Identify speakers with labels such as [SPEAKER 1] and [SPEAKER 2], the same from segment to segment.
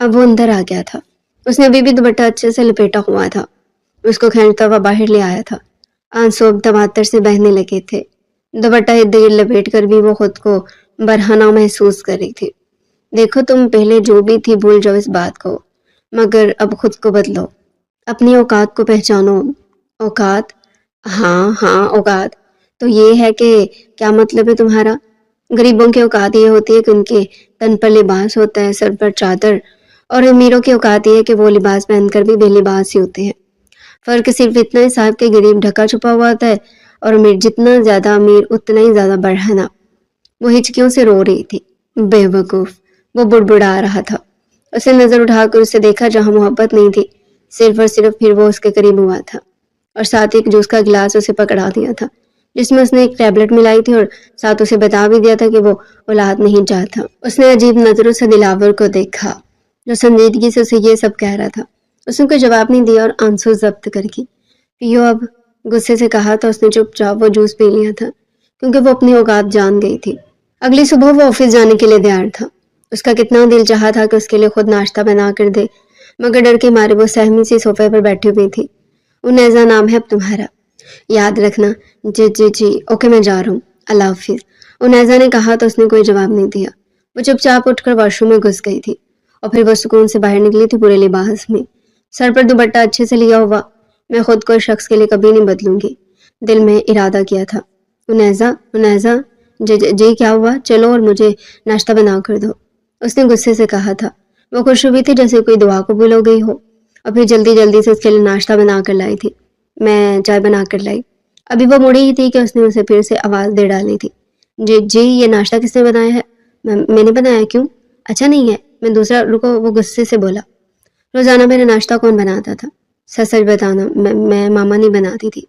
[SPEAKER 1] اب وہ اندر آ گیا تھا. اس نے ابھی بھی دوپٹہ اچھے سے لپیٹا ہوا تھا. اس کو کھینچتا ہوا باہر لے آیا تھا. آنسو اب دماتر سے بہنے لگے تھے. دوپٹہ ارد گرد لپیٹ کر بھی وہ خود کو برہنہ محسوس کر رہی تھی. دیکھو تم پہلے جو بھی تھی بھول جاؤ اس بات کو، مگر اب خود کو بدلو، اپنی اوقات کو پہچانو. اوقات؟ ہاں ہاں اوقات. تو یہ ہے کہ کیا مطلب ہے تمہارا؟ غریبوں کی اوقات یہ ہوتی ہے کہ ان کے تن پر لباس ہوتا ہے، سر پر چادر، اور امیروں کی اوقات یہ ہے کہ وہ لباس پہن کر بھی بے لباس ہی ہوتے ہیں. فرق صرف اتنا ہے صاحب کہ غریب ڈھکا چھپا ہوا ہوتا ہے اور امیر جتنا زیادہ امیر اتنا ہی زیادہ بڑھنا. وہ ہچکیوں سے رو رہی تھی. بے وقوف، وہ بڑبڑا رہا تھا. اس نے نظر اٹھا کر اسے دیکھا جہاں محبت نہیں تھی، صرف اور صرف پھر وہ اس کے قریب ہوا تھا اور ساتھ ایک جوس کا گلاس اسے پکڑا دیا تھا جس میں اس نے ایک ٹیبلٹ ملائی تھی اور ساتھ اسے بتا بھی دیا تھا کہ وہ اولاد نہیں چاہتا. اس نے عجیب نظروں سے دلاور کو دیکھا جو سنجیدگی سے اسے یہ سب کہہ رہا تھا. اس نے کوئی جواب نہیں دیا اور آنسو ضبط کر کے پیو اب غصے سے کہا تھا. اس نے چپ چاپ وہ جوس پی لیا تھا کیونکہ وہ اپنی اوقات جان گئی تھی. اگلی صبح وہ آفس جانے کے لیے تیار تھا. اس کا کتنا دل چاہا تھا کہ اس کے لیے خود ناشتہ بنا کر دے، مگر ڈر کے مارے وہ سہمی سی صوفے پر بیٹھی ہوئی تھی. انیزا نام ہے اب تمہارا، یاد رکھنا. جی جی جی اوکے میں جا رہا ہوں، اللہ حافظ. انیزا نے کہا تو اس نے کوئی جواب نہیں دیا. وہ چپ چاپ اٹھ کر واش روم میں گھس گئی تھی اور پھر وہ سکون سے باہر نکلی تھی پورے لباس میں، سر پر دوپٹہ اچھے سے لیا ہوا. میں خود کو اس شخص کے لیے کبھی نہیں بدلوں گی، دل میں ارادہ کیا تھا. انیزا انیزا جی کیا ہوا؟ چلو اور مجھے ناشتہ بنا کر دو، اس نے غصے سے کہا تھا. وہ خوش ہوئی تھی جیسے کوئی دعا قبول ہو گئی ہو اور پھر جلدی جلدی سے اس کے لیے ناشتہ بنا کر لائی تھی. میں چائے بنا کر لائی. ابھی وہ مڑی ہی تھی کہ اس نے اسے پھر سے آواز دے ڈالی تھی. جی جی یہ ناشتہ کس نے بنایا ہے؟ میں نے بنایا. کیوں اچھا نہیں ہے؟ میں دوسرا رکو. وہ غصے سے بولا. روزانہ میرا ناشتہ کون بناتا تھا؟ سچ سچ بتانا. میں ماما نہیں بناتی تھی.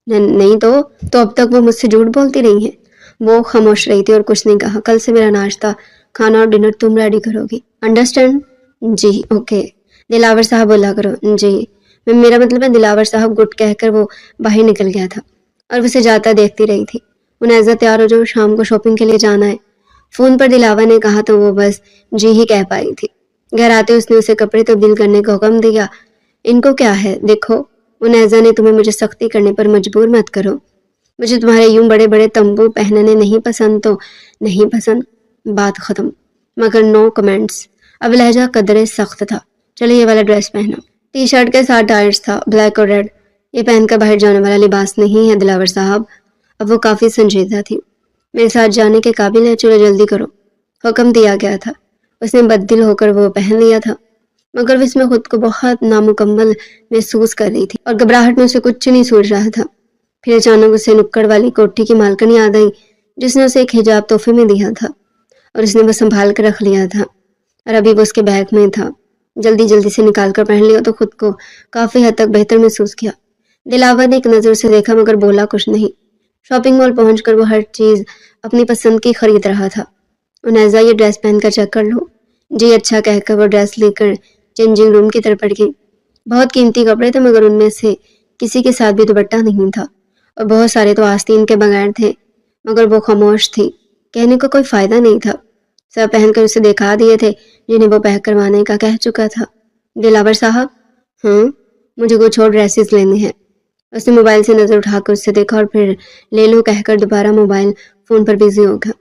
[SPEAKER 1] نہیں تو اب تک وہ مجھ سے جھوٹ بولتی رہی ہیں. وہ خاموش رہی تھی اور کچھ نہیں کہا. کل سے میرا ناشتہ کھانا اور ڈنر تم ریڈی کرو گی، انڈرسٹینڈ؟ جی اوکے. دلاور صاحب بولا کرو. جی میرا مطلب ہے دلاور صاحب. گٹ کہہ کر وہ باہر نکل گیا تھا اور اسے جاتا دیکھتی رہی تھی. انیزا تیار ہو جو، شام کو شاپنگ کے لیے جانا ہے. فون پر دلاور نے کہا تو وہ بس جی ہی کہہ پائی تھی. گھر آتے اس نے اسے کپڑے تبدیل کرنے کا حکم دیا. ان کو کیا ہے؟ دیکھو انیزا نے تمہیں مجھے سختی کرنے پر مجبور مت کرو. مجھے تمہارے یوں بڑے بڑے تمبو پہننے نہیں پسند تو نہیں پسند، بات ختم. مگر نو کمنٹس. اب لہجہ قدرے سخت تھا. چلے یہ والا ڈریس پہنا. ٹی شرٹ کے ساتھ ٹائرز تھا، بلیک اور ریڈ. یہ پہن کر باہر جانے والا لباس نہیں ہے دلاور صاحب. اب وہ کافی سنجیدہ تھی. میرے ساتھ جانے کے قابل ہے، چلو جلدی کرو. حکم دیا گیا تھا. اس نے بددل ہو کر وہ پہن لیا تھا مگر اس میں خود کو بہت نامکمل محسوس کر رہی تھی اور گھبراہٹ میں اسے کچھ نہیں سوچ رہا تھا. پھر اچانک اسے نکڑ والی کوٹھی کی مالکن یاد آئی جس نے اسے ایک حجاب تحفے میں دیا تھا اور اس نے وہ سنبھال کر رکھ لیا تھا اور ابھی وہ اس کے بیگ میں تھا. جلدی جلدی سے نکال کر پہن لیا تو خود کو کافی حد تک بہتر محسوس کیا. دلاور نے ایک نظر سے دیکھا مگر بولا کچھ نہیں. شاپنگ مال پہنچ کر وہ ہر چیز اپنی پسند کی خرید رہا تھا. انیزا یہ ڈریس پہن کر چیک کر لو. جی اچھا کہہ کر وہ ڈریس لے کر چینجنگ روم کی طرف بڑھ گئی. بہت قیمتی کپڑے تھے مگر ان میں سے کسی کے ساتھ بھی دوپٹہ نہیں تھا اور بہت سارے تو آستین کے بغیر تھے مگر وہ خاموش تھی. کہنے کو کوئی فائدہ نہیں تھا. سب پہن کر اسے دکھا دیے تھے جنہیں وہ پیک کروانے کا کہہ چکا تھا. دلاور صاحب ہاں مجھے کچھ اور ڈریسز لینے ہیں. اس نے موبائل سے نظر اٹھا کر اس سے دیکھا اور پھر لے لو کہہ کر دوبارہ موبائل فون پر بزی ہو گیا.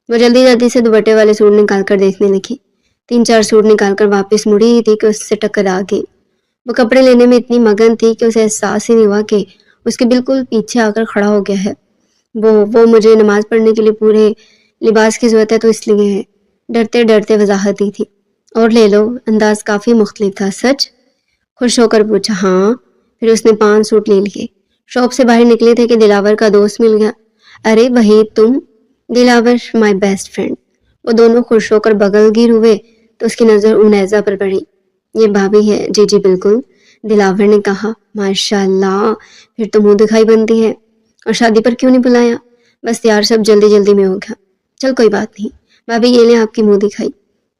[SPEAKER 1] وہ جلدی جلدی سے دوپٹے والے سوٹ نکال کر دیکھنے لگی. 3-4 سوٹ نکال کر واپس مڑی ہی تھی کہ اس سے ٹکر آ گئی. وہ کپڑے لینے میں اتنی مگن تھی کہ اسے احساس ہی نہیں ہوا کہ اس کے بالکل پیچھے آ کر کھڑا ہو گیا ہے. وہ مجھے نماز پڑھنے کے لیے پورے لباس کی ضرورت ہے تو اس لیے ہے. ڈرتے ڈرتے وضاحت دی تھی. اور لے لو. انداز کافی مختلف تھا. سچ؟ خوش ہو کر پوچھا. ہاں. پھر اس نے 5 سوٹ لے لیے. شاپ سے باہر نکلے تھے کہ دلاور کا دوست مل گیا. ارے وحید تم؟ دلاور مائی بیسٹ فرینڈ. وہ دونوں خوش ہو کر بغل گیر ہوئے تو اس کی نظر انیزا پر پڑی. یہ بھابھی ہے؟ جی جی بالکل. دلاور نے کہا. ماشاء اللہ پھر تو منہ دکھائی بنتی ہے. اور شادی پر کیوں نہیں بلایا؟ بس یار سب جلدی جلدی میں ہو گیا. چل کوئی بات نہیں. بھابھی یہ لیں آپ کی منہ دکھائی.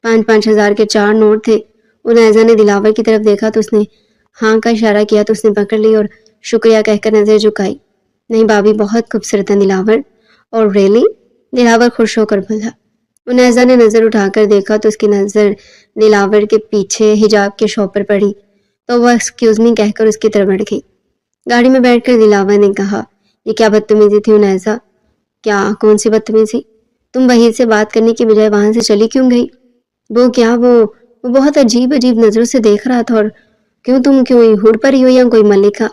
[SPEAKER 1] 5-5 ہزار کے 4 نوٹ تھے. انیزا نے دلاور کی طرف دیکھا تو اس نے ہاں کا اشارہ کیا تو اس نے پکڑ لی اور شکریہ کہہ کر نظر جھکائی. نہیں بھابھی بہت خوبصورت ہے دلاور. اور ریلی؟ دلاور خوش ہو کر بولا. انیزا نے نظر اٹھا کر دیکھا تو اس کی نظر دلاور کے پیچھے حجاب کے شو پر پڑی تو وہ ایکسکیوز می کہہ کر اس کی طرف بڑھ گئی۔ گاڑی میں بیٹھ کر دلاور نے کہا، یہ کیا بدتمیزی تھی انیزا؟ کیا کون سی بدتمیزی؟ تم وحید سے بات کرنے کی بجائے وہاں سے چلی کیوں گئی؟ وہ کیا وہ بہت عجیب نظروں سے دیکھ رہا تھا، اور تم کوئی ہور پری ہو یا کوئی ملکہ؟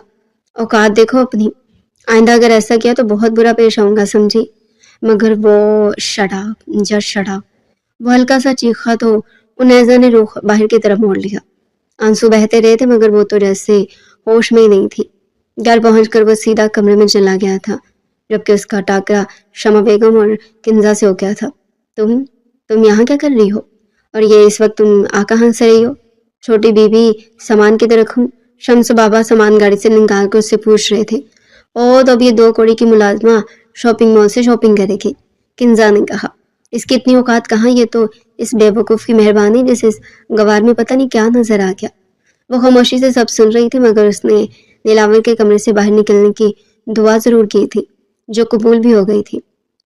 [SPEAKER 1] اوقات دیکھو اپنی، آئندہ اگر ایسا کیا تو بہت برا پیش آؤں گا، سمجھی؟ مگر وہ شڑا وہ ہلکا سا چیخا تو انیزا نے رخ باہر کی طرف موڑ لیا۔ آنسو بہتے رہے تھے مگر وہ تو جیسے ہوش میں ہی نہیں تھی۔ گھر پہنچ کر وہ سیدھا کمرے میں چلا گیا تھا، جبکہ اس کا ٹاکرا شمع بیگم اور کنزا سے ہو گیا تھا۔ تم یہاں کیا کر رہی ہو؟ اور یہ اس وقت تم کہاں سے رہی ہو؟ چھوٹی بی بی سامان کدھر رکھوں؟ شمس بابا سامان گاڑی سے نکال کر اس سے پوچھ رہے تھے۔ تو اب یہ 2 کوڑی کی ملازمہ شاپنگ مال سے شاپنگ کرے گی، کنزا نے کہا۔ اس کی اتنی اوقات کہاں، یہ تو اس بے وقوف کی مہربانی جسے اس گوار میں پتہ نہیں کیا نظر آ گیا۔ وہ خاموشی سے سب سن رہی تھی مگر اس نے دلاور کے کمرے سے باہر نکلنے کی دعا ضرور کی تھی، جو قبول بھی ہو گئی تھی۔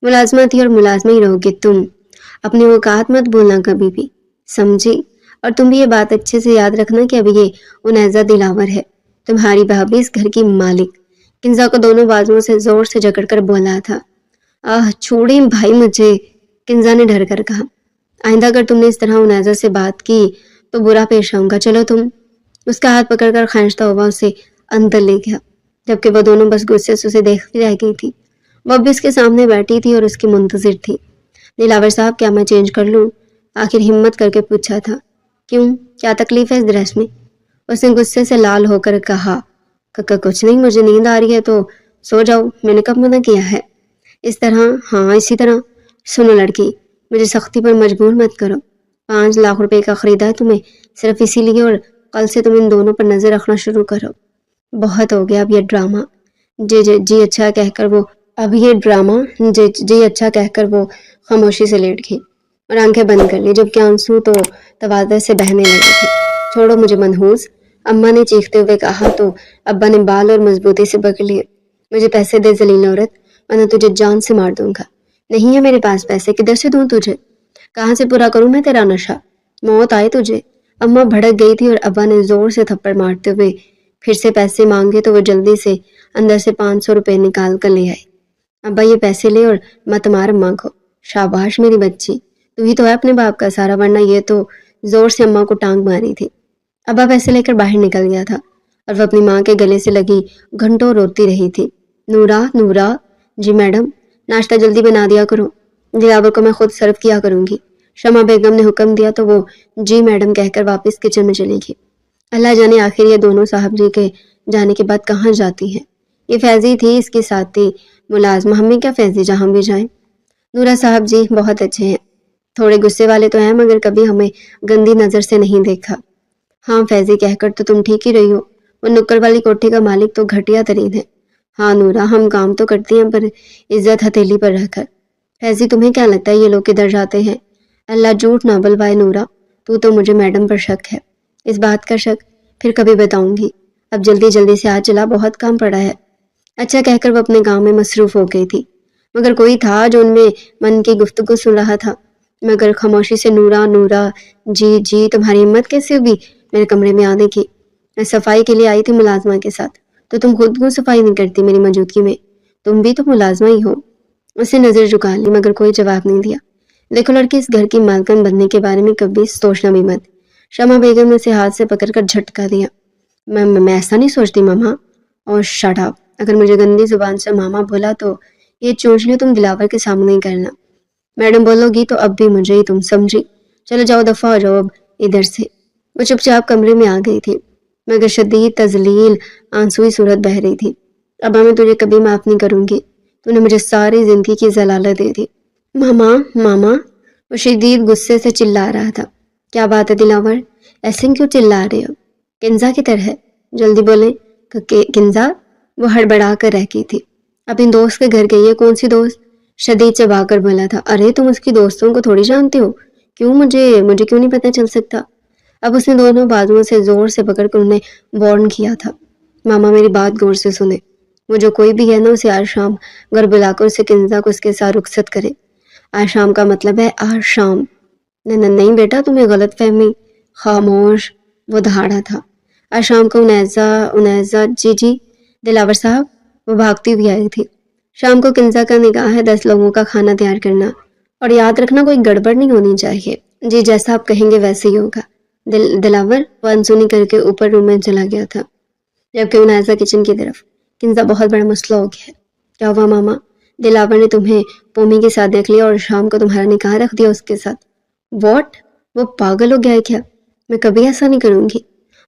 [SPEAKER 1] ملازمہ تھی اور ملازمہ ہی رہو گی تم، اپنی اوقات مت بھولنا کبھی بھی، سمجھی؟ اور تم بھی یہ بات اچھے سے یاد رکھنا کہ اب یہ انیزا دلاور ہے، تمہاری بھابھی، اس گھر کی مالک۔ کنزا کو دونوں بازوؤں سے زور سے جکڑ کر بولا تھا۔ چھوڑیں بھائی مجھے، کنزا نے ڈر کر کہا۔ آئندہ اگر تم نے اس طرح انیزا سے بات کی تو برا پیش آؤں گا، چلو تم۔ اس کا ہاتھ پکڑ کر خانشتہ ہوا اسے اندر لے گیا، جبکہ وہ دونوں بس غصے سے اسے دیکھتی رہ گئی تھی۔ وہ اب بھی اس کے سامنے بیٹھی تھی اور اس کی منتظر تھی۔ دلاور صاحب، کیا میں چینج کر لوں؟ آخر ہمت کر کے پوچھا تھا۔ کیوں، کیا تکلیف ہے اس ڈریس میں؟ اس نے غصے سے لال ہو کر کہا، کچھ نہیں، مجھے نیند آ رہی ہے تو سو جاؤ، میں نے کب منع کیا ہے؟ اس طرح؟ ہاں اسی طرح۔ سنو لڑکی، مجھے سختی پر مجبور مت کرو۔ 5 لاکھ روپے کا خریدا ہے تمہیں صرف اسی لیے، اور کل سے تم ان دونوں پر نظر رکھنا شروع کرو۔ بہت ہو گیا اب یہ ڈرامہ۔ جی اچھا کہہ کر وہ خاموشی سے لیٹ گئی اور آنکھیں بند کر لی، جبکہ آنسو تو تواضع سے بہنے لگے تھے۔ چھوڑو مجھے منحوس، اماں نے چیختے ہوئے کہا تو ابا نے بال اور مضبوطی سے پکڑ لیے۔ مجھے پیسے دے ذلیل عورت، ورنہ تجھے جان سے مار دوں گا۔ نہیں ہے میرے پاس پیسے، کدھر سے دوں تجھے؟ کہاں سے پورا کروں میں تیرا نشہ؟ موت آئے تجھے۔ اماں بھڑک گئی تھی اور ابا نے زور سے تھپڑ مارتے ہوئے پھر سے پیسے مانگے تو وہ جلدی سے اندر سے 500 روپے نکال کر لے آئے۔ ابا یہ پیسے لے اور مت مار اماں کو۔ شاباش میری بچی، تو ہی تو ہے اپنے باپ کا سارا، ورنہ یہ تو زور سے اماں کو ٹانگ ماری تھی۔ ابا پیسے لے کر باہر نکل گیا تھا اور وہ اپنی ماں کے گلے سے لگی گھنٹوں روتی رہی تھی۔ نورا، جی میڈم، ناشتہ جلدی بنا دیا کرو، دلاور کو میں خود سرو کیا کروں گی۔ شمع بیگم نے حکم دیا تو وہ جی میڈم کہہ کر واپس کچن میں چلی گئی۔ اللہ جانے آخر یہ دونوں صاحب جی کے جانے کے بعد کہاں جاتی ہیں۔ یہ فیضی تھی اس کی ساتھی ملازمہ، ہمیں کیا فیضی جہاں بھی جائیں۔ نورا صاحب جی بہت اچھے ہیں، تھوڑے غصے والے تو ہیں مگر کبھی ہمیں گندی نظر سے نہیں دیکھا۔ ہاں فیضی کہہ کر تو تم ٹھیک ہی رہی ہو، وہ نکڑ والی کوٹھی کا مالک تو گھٹیا ترین ہے۔ ہاں نورا، ہم کام تو کرتی ہیں پر عزت ہتھیلی پر رکھ کر۔ فیضی تمہیں کیا لگتا ہے یہ لوگ کدھر جاتے ہیں؟ اللہ جھوٹ نہ بلوائے نورا، تو مجھے میڈم پر شک ہے۔ اس بات کا شک پھر کبھی بتاؤں گی، اب جلدی سے آج چلا، بہت کام پڑا ہے۔ اچھا کہہ کر وہ اپنے کام میں مصروف ہو گئی تھی، مگر کوئی تھا جو ان میں من کی گفتگو سن رہا تھا۔ مگر خاموشی سے نورا، جی تمہاری ہمت کیسے ہوئی میرے کمرے میں آنے کی؟ میں صفائی کے لیے آئی تھی ملازمہ کے ساتھ، تو تم خود کیوں صفائی نہیں کرتی میری موجودگی میں؟ تم بھی تو ملازمہ ہی ہو۔ اس نے نظر جھکا لی مگر کوئی جواب نہیں دیا۔ دیکھو لڑکی، اس گھر کی مالکن بننے کے بارے میں کبھی سوچنا بھی مت۔ شمع بیگم نے اسے ہاتھ سے پکڑ کر جھٹکا دیا۔ میں ایسا نہیں سوچتی ماما۔ اور شٹ اپ، اگر مجھے گندی زبان سے ماما بولا تو یہ چونچلے تم دلاور کے سامنے ہی کرنا۔ میڈم بولو گی تو اب بھی مجھے ہی، تم سمجھی؟ چلو جاؤ، دفعہ ہو جاؤ اب ادھر سے۔ وہ چپ چاپ کمرے میں آ گئی تھی مگر شدید تذلیل آنسوئی صورت بہہ رہی تھی۔ ابا میں تجھے کبھی معاف نہیں کروں گی، تو نے مجھے ساری زندگی کی ضلالت دے دی۔ ماما، وہ شدید غصے سے چلا رہا تھا۔ کیا بات ہے دلاور، ایسے کیوں چلا رہے ہو؟ کنزا کدھر ہے؟ جلدی بولیں۔ کنزا؟ وہ ہڑبڑا کر رہ گئی تھی۔ اپنی دوست کے گھر گئی ہے۔ کون سی دوست؟ شدید چبا کر بولا تھا۔ ارے تم اس کی دوستوں کو تھوڑی جانتے ہو، کیوں مجھے کیوں نہیں پتہ چل سکتا؟ اب اس نے دونوں بازوؤں سے زور سے پکڑ کر انہیں وارن کیا تھا۔ ماما میری بات غور سے سنیں، وہ جو کوئی بھی ہے نا، اسے آج شام گھر بلا کر اسے کنزا کو اس کے ساتھ رخصت کرے۔ آج شام کا مطلب ہے آج شام۔ نہیں بیٹا، تمہیں غلط فہمی۔ خاموش، وہ دہاڑا تھا۔ آج شام کو انیزہ جی دلاور صاحب، وہ بھاگتی ہوئی آئی تھی۔ شام کو کنزا کا نکاح ہے، 10 لوگوں کا کھانا تیار کرنا، اور یاد رکھنا کوئی گڑبڑ نہیں ہونی چاہیے۔ جی جیسا آپ کہیں گے ویسے ہی ہوگا۔ دلاور وہ انسونی کر کے اوپر روم میں چلا گیا تھا، جبکہ انیزہ کچن کی طرف۔ کنزا بہت بڑا مسئلہ ہو گیا ہے۔ کیا ہوا ماما؟ دلاور نے تمہیں پومی کے ساتھ دیکھ لیا اور شام کو تمہارا نکاح رکھ دیا اس کے ساتھ۔ واٹ؟ وہ پاگل ہو گیا ہے کیا؟ میں کبھی ایسا نہیں کروں گی۔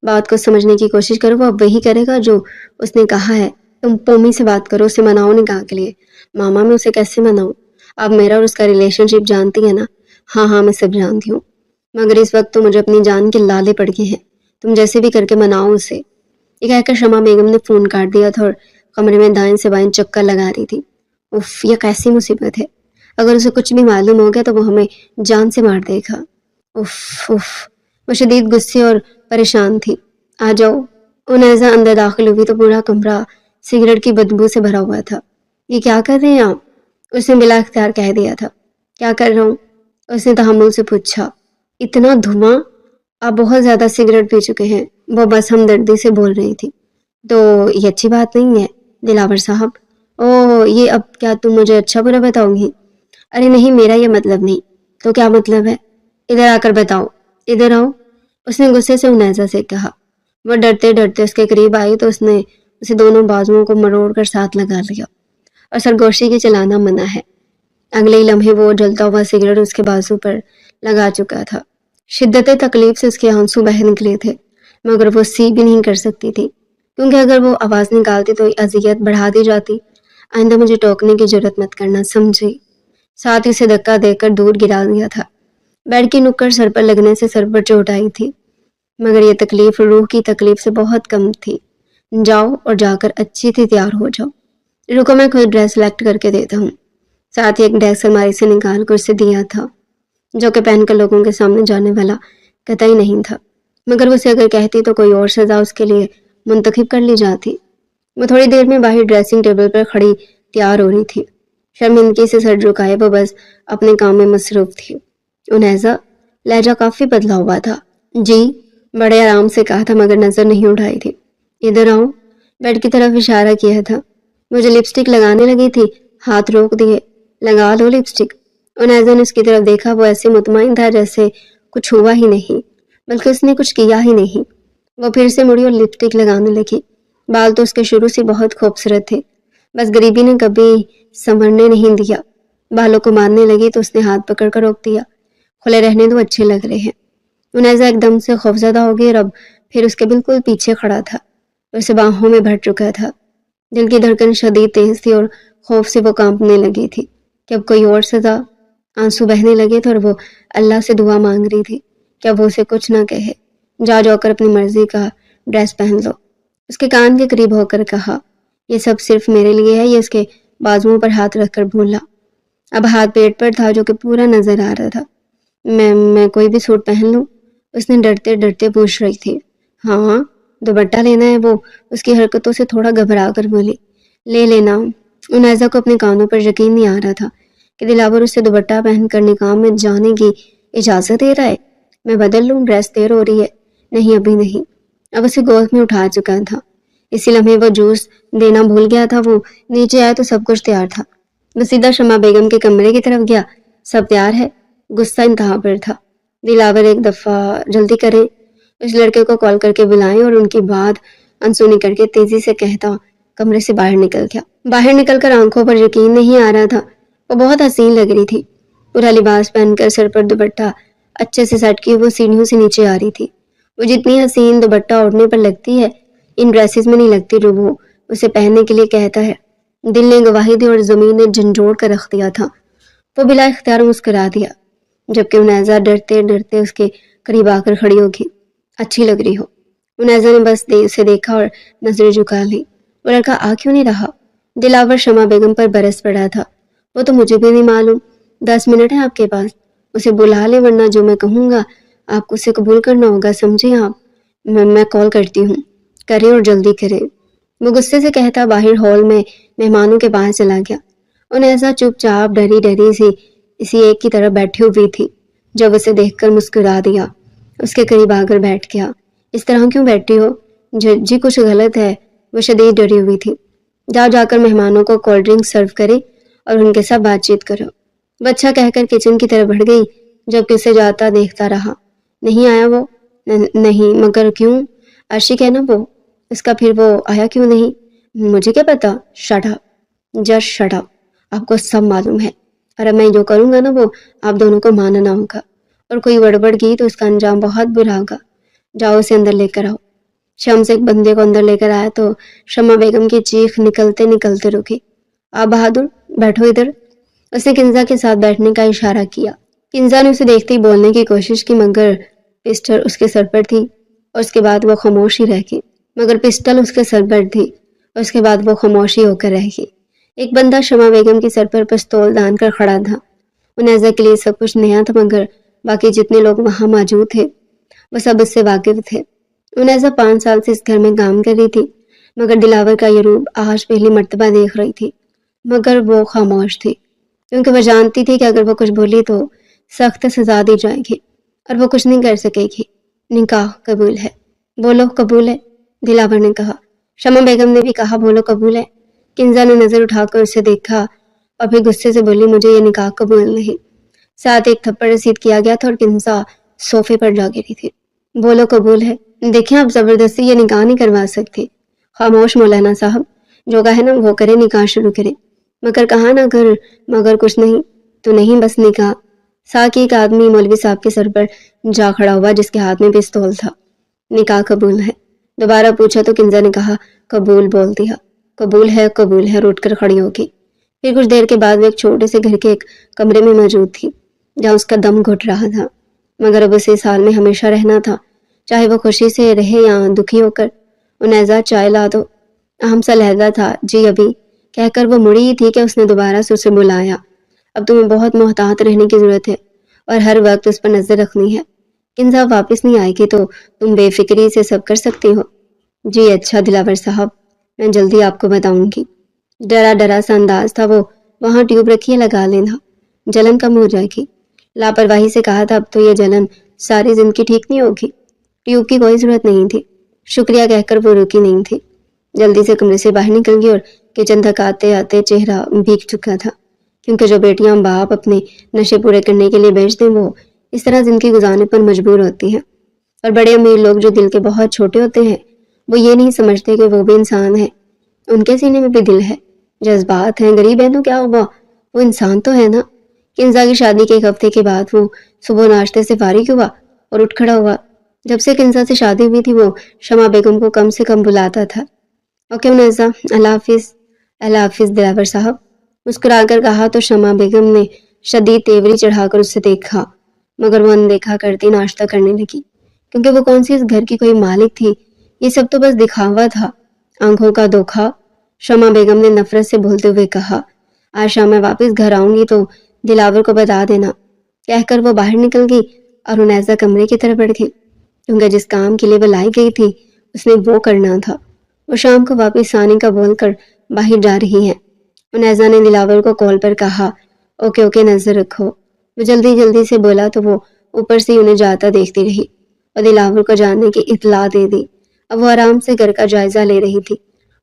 [SPEAKER 1] بات کو سمجھنے کی کوشش کرو، وہ اب وہی کرے گا جو اس نے کہا ہے۔ تم پومی سے بات کرو، اسے مناؤ نکاح کے لیے۔ ماما میں اسے کیسے مناؤں؟ آپ میرا اور اس کا ریلیشن شپ جانتی ہیں نا؟ ہاں میں سب جانتی ہوں، مگر اس وقت تو مجھے اپنی جان کے لالے پڑ گئے ہیں۔ تم جیسے بھی کر کے مناؤ اسے۔ یہ کہہ کر شمع بیگم نے فون کاٹ دیا تھا اور کمرے میں دائیں سے بائیں چکر لگا رہی تھی۔ اف، یہ کیسی مصیبت ہے! اگر اسے کچھ بھی معلوم ہو گیا تو وہ ہمیں جان سے مار دے گا۔ اف۔ وہ شدید غصے اور پریشان تھی۔ آ جاؤ۔ انیزہ اندر داخل ہوئی تو پورا کمرہ سگریٹ کی بدبو سے بھرا ہوا تھا۔ یہ کیا کر رہے ہیں آپ؟ اس نے بلا اختیار کہہ دیا تھا۔ کیا کر رہا ہوں؟ اس نے تحمل سے پوچھا۔ اتنا دھواں! آپ بہت زیادہ سگریٹ پی چکے ہیں، وہ بس ہمدردی سے بول رہی تھی۔ تو یہ اچھی بات نہیں ہے دلاور صاحب۔ اوہ، یہ اب کیا تم مجھے اچھا برا بتاؤ گی؟ ارے نہیں، میرا یہ مطلب نہیں۔ تو کیا مطلب ہے؟ ادھر آ کر بتاؤ۔ ادھر آؤ، اس نے غصے سے انیزہ سے کہا۔ وہ ڈرتے ڈرتے اس کے قریب آئی تو اس نے اسے دونوں بازوؤں کو مروڑ کر ساتھ لگا لیا، اور سرگوشی کے چلانا منع ہے۔ اگلے ہی لمحے وہ جلتا ہوا سگریٹ اس کے بازو پر لگا چکا تھا۔ شدت تکلیف سے اس کے آنسو بہہ نکلے تھے، مگر وہ سی بھی نہیں کر سکتی تھی، کیونکہ اگر وہ آواز نکالتی تو اذیت بڑھا دی جاتی۔ آئندہ مجھے ٹوکنے کی جرات مت کرنا، سمجھی؟ ساتھ ہی اسے دھکا دے کر دور گرا دیا تھا۔ بیڈ کی نکڑ سر پر لگنے سے سر پر چوٹ آئی تھی، مگر یہ تکلیف روح کی تکلیف سے بہت کم تھی۔ جاؤ اور جا کر اچھی تھی تیار ہو جاؤ۔ رکو، میں خود ڈریس سلیکٹ کر کے دیتا ہوں۔ ساتھ ہی ایک ڈریس الماری سے نکال کر اسے دیا تھا، جو کہ پہن کر لوگوں کے سامنے جانے والا قطعی نہیں تھا، مگر اسے اگر کہتی تو کوئی اور سزا اس کے لیے منتخب کر لی جاتی۔ وہ تھوڑی دیر میں باہر ڈریسنگ ٹیبل پر کھڑی تیار ہو رہی تھی، شرمندگی سے سر جھکائے وہ بس اپنے کام میں مصروف تھی۔ انیزہ، لہجہ کافی بدلا ہوا تھا۔ جی، بڑے آرام سے کہا تھا مگر نظر نہیں اٹھائی تھی۔ ادھر آؤ، بیڈ کی طرف اشارہ کیا تھا۔ مجھے لپسٹک لگانے لگی تھی، ہاتھ روک دیے۔ لگا لو لپسٹک۔ انیزہ نے اس کی طرف دیکھا، وہ ایسے مطمئن تھا جیسے کچھ ہوا ہی نہیں، بلکہ اس نے کچھ کیا ہی نہیں۔ وہ پھر سے مڑی اور لپسٹک لگانے لگی۔ بال تو اس کے شروع سے بہت خوبصورت تھے، بس غریبی نے کبھی سنورنے نہیں دیا۔ بالوں کو مارنے لگی تو اس نے ہاتھ پکڑ کر روک دیا۔ کھلے رہنے دو، اچھے لگ رہے ہیں۔ انیزہ ایک دم سے خوفزدہ ہو گئی اور اب پھر اس کے بالکل پیچھے کھڑا تھا، اسے باہوں میں بھر چکا تھا۔ دل کی دھڑکن شدید تیز تھی اور خوف سے وہ کانپنے لگی تھی کہ اب کوئی اور سزا۔ آنسو بہنے لگے تھے اور وہ اللہ سے دعا مانگ رہی تھی کہ اب وہ اسے کچھ نہ کہے۔ جا کر اپنی مرضی کا ڈریس پہن لو، اس کے کان کے قریب ہو کر کہا۔ یہ سب صرف میرے لیے ہے، یہ اس کے بازوؤں پر ہاتھ رکھ کر بولا۔ اب ہاتھ پیٹ پر تھا جو کہ پورا نظر آ رہا تھا۔ میں کوئی بھی سوٹ پہن لوں؟ اس نے ڈرتے ڈرتے پوچھ رہی تھی۔ ہاں، دوپٹہ لینا ہے، وہ اس کی حرکتوں سے تھوڑا گھبرا کر بولی۔ لے لینا۔ انیزہ کو اپنے کانوں پر یقین نہیں آ رہا تھا کہ دلاور اسے دوپٹہ پہن کر نکاح میں جانے کی اجازت دے رہا ہے۔ میں بدل لوں، ڈریس دیر ہو رہی ہے۔ نہیں، ابھی نہیں۔ اب اسے گود میں اٹھا چکا تھا، اسی لمحے وہ جوس دینا بھول گیا تھا۔ وہ نیچے آیا تو سب کچھ تیار تھا۔ وہ سیدھا شمع بیگم کے کمرے کی طرف گیا۔ سب تیار ہے؟ غصہ انتہا پر تھا۔ دلاور، ایک دفعہ جلدی کریں، اس لڑکے کو کال کر کے بلائیں، اور ان کی بات انسونی کر کے تیزی سے کہتا کمرے سے باہر نکل گیا۔ باہر نکل کر آنکھوں پر یقین نہیں آ رہا تھا، وہ بہت حسین لگ رہی تھی۔ پورا لباس پہن کر سر پر دوپٹہ اچھے سے سیٹ کیے وہ سیڑھیوں سے نیچے آ رہی تھی۔ وہ جتنی حسین دوپٹہ اوڑھنے پر لگتی ہے، ان ڈریسز میں نہیں لگتی جو وہ اسے پہننے کے لیے کہتا ہے۔ دل نے گواہی دی اور زمین نے جھنجھوڑ کر رکھ دیا تھا۔ وہ بلا اختیار مسکرا دیا، جبکہ انیزہ ڈرتے ڈرتے اس کے قریب آ کر کھڑی ہوگی۔ اچھی لگ رہی ہو۔ انیزہ نے بس اسے دیکھا اور نظریں جھکا لی۔ وہ لڑکا آ کیوں نہیں رہا؟ دلاور شمع بیگم پر برس پڑا تھا۔ وہ تو مجھے بھی نہیں معلوم۔ 10 منٹ ہے آپ کے پاس، اسے بلا لے، ورنہ جو میں کہوں گا آپ کو اسے قبول کرنا ہوگا، سمجھے آپ؟ میں کال کرتی ہوں، کریں اور جلدی کریں۔ وہ غصے سے کہتا باہر ہال میں مہمانوں کے پاس چلا گیا۔ انیزہ چپ چاپ ڈری ڈری سی اسی ایک کی طرف بیٹھی ہوئی تھی۔ جب اسے دیکھ کر مسکرا دیا، اس کے قریب آ کر بیٹھ گیا۔ اس طرح کیوں بیٹھی ہو؟ جی کچھ غلط ہے۔ وہ شدید ڈری ہوئی تھی۔ جا کر مہمانوں کو کولڈ ڈرنک سرو کرے اور ان کے ساتھ بات چیت کرو۔ وہ اچھا کہہ کر کچن کی طرف بڑھ گئی، جبکہ اسے جاتا دیکھتا رہا۔ نہیں آیا وہ؟ نہیں، مگر کیوں؟ عاشق ہے نا وہ، اس کا پھر وہ آیا کیوں نہیں؟ مجھے کیا پتا؟ Shut up, just shut up, آپ کو سب معلوم ہے، اور اب میں جو کروں گا نا وہ آپ دونوں کو ماننا ہوگا، اور کوئی گڑبڑ کی تو اس کا انجام بہت برا ہوگا۔ جاؤ اسے اندر لے کر آؤ۔ شمس ایک بندے کو اندر لے کر آیا تو شمع بیگم کی چیخ نکلتے نکلتے رکی۔ آپ بہادر، بیٹھو ادھر۔ اس نے کنزا کے ساتھ بیٹھنے کا اشارہ کیا۔ کنزا نے اسے دیکھتے ہی بولنے کی کوشش کی، مگر پسٹل اس کے سر پر تھی، اور اس کے بعد وہ خاموش ہی رہ گئی۔ اس کے بعد وہ خاموشی ہو کر رہ گئی۔ ایک بندہ شمع بیگم کے سر پر پستول دان کر کھڑا تھا۔ انیزہ کے لیے سب کچھ نیا تھا، مگر باقی جتنے لوگ وہاں موجود تھے وہ سب اس سے واقف تھے۔ انیزہ 5 سال سے اس گھر میں کام کر رہی تھی، مگر دلاور کا یہ روپ آج پہلی مرتبہ دیکھ رہی تھی۔ مگر وہ خاموش تھی، کیونکہ وہ جانتی تھی کہ اگر وہ کچھ بولی تو سخت سزا دی جائے گی، اور وہ کچھ نہیں کر سکے گی۔ نکاح قبول ہے؟ بولو قبول ہے، دلاور نے کہا۔ شمع بیگم نے بھی کہا بولو قبول ہے۔ کنزا نے نظر اٹھا کر اسے دیکھا اور پھر غصے سے بولی مجھے یہ نکاح قبول نہیں۔ ساتھ ایک تھپڑ رسید کیا گیا تھا اور کنزا صوفے پر جا گری تھی۔ بولو قبول ہے؟ دیکھیں آپ زبردستی یہ نکاح نہیں کروا سکتے۔ خاموش مولانا صاحب، جو کہے نا وہ کرے، نکاح شروع کرے۔ مگر کہا نہ کر، مگر کچھ نہیں تو نہیں، بس نکاح۔ ساکی ایک آدمی مولوی صاحب کے سر پر جا کھڑا ہوا جس کے ہاتھ میں پستول تھا۔ نکاح قبول ہے؟ دوبارہ پوچھا تو کنزا نے کہا قبول بول دیا۔ قبول ہے قبول ہے، روٹ کر کھڑی ہوگی۔ پھر کچھ دیر کے بعد وہ ایک چھوٹے سے گھر کے ایک کمرے میں موجود تھی جہاں اس کا دم گھٹ رہا تھا، مگر اب اسے اس حال میں ہمیشہ رہنا تھا، چاہے وہ خوشی سے رہے یا دکھی ہو کر۔ انیزہ چائے لا دو۔ اہم سا لہجہ تھا، جی ابھی کہہ کر وہ مڑی ہی تھی کہ اس نے دوبارہ سے اسے بلایا۔ اب تمہیں بہت محتاط رہنے کی ضرورت ہے اور ہر وقت اس پر نظر رکھنی ہے۔ کنزا واپس نہیں آئے گی تو تم بے فکری سے سب کر سکتی ہو۔ جی اچھا دلاور صاحب، میں جلدی آپ کو بتاؤں گی۔ ڈرا سا انداز تھا وہ، وہاں ٹیوب رکھیے، لگا لینا، جلن کم ہو جائے گی۔ لاپرواہی سے کہا تھا اب تو یہ جلن ساری زندگی ٹھیک نہیں ہوگی۔ ٹیوب کی کوئی ضرورت نہیں تھی، شکریہ کہہ کر وہ رکی نہیں تھی۔ جلدی سے کمرے سے باہر نکل گئی اور کچن تک آتے آتے چہرہ بھیگ چکا تھا، کیونکہ جو بیٹیاں باپ اپنے نشے پورے کرنے کے لیے بیچ دیں وہ اس طرح زندگی گزارنے پر مجبور ہوتی ہیں، اور بڑے امیر لوگ جو دل کے بہت چھوٹے ہوتے ہیں وہ یہ نہیں سمجھتے کہ وہ بھی انسان ہیں، ان کے سینے میں بھی دل ہے، جذبات ہیں، غریب ہے تو کیا ہوا، وہ انسان تو ہے نا۔ کنزا کی شادی کے ایک ہفتے کے بعد وہ صبح ناشتے سے فارغ ہوا اور اٹھ کھڑا ہوا۔ جب سے کنزا سے شادی ہوئی تھی وہ شمع بیگم کو کم سے کم بلاتا تھا۔ اوکے منیزہ، اللہ حافظ۔ اللہ حافظ دلاور صاحب، مسکرا کر کہا تو شمع بیگم نے شدید تیوری چڑھا کر اسے دیکھا، مگر وہ اندیکھا کرتی ناشتہ کرنے لگی، کیونکہ وہ کون سی اس گھر کی کوئی مالک تھی، یہ سب تو بس دکھاوا تھا، آنکھوں کا دھوکا۔ شمع بیگم نے نفرت سے بولتے ہوئے کہا آج شام میں واپس گھر آؤں گی تو دلاور کو بتا دینا۔ کہہ کر وہ باہر نکل گئی اور انیزہ کمرے کی طرف بڑھ گئی، کیونکہ جس کام کے لیے وہ لائی گئی تھی اس نے وہ کرنا تھا۔ وہ شام کو واپس آنے کا بول کر باہر جا رہی ہیں۔ انیزہ نے دلاور کو کال پر کہا اوکے نظر رکھو۔ وہ جلدی سے بولا تو وہ اوپر سے انہیں جاتا دیکھتی رہی اور دلاور کو جاننے کی اطلاع دے دی۔ اب وہ آرام سے گھر کا جائزہ لے رہی تھی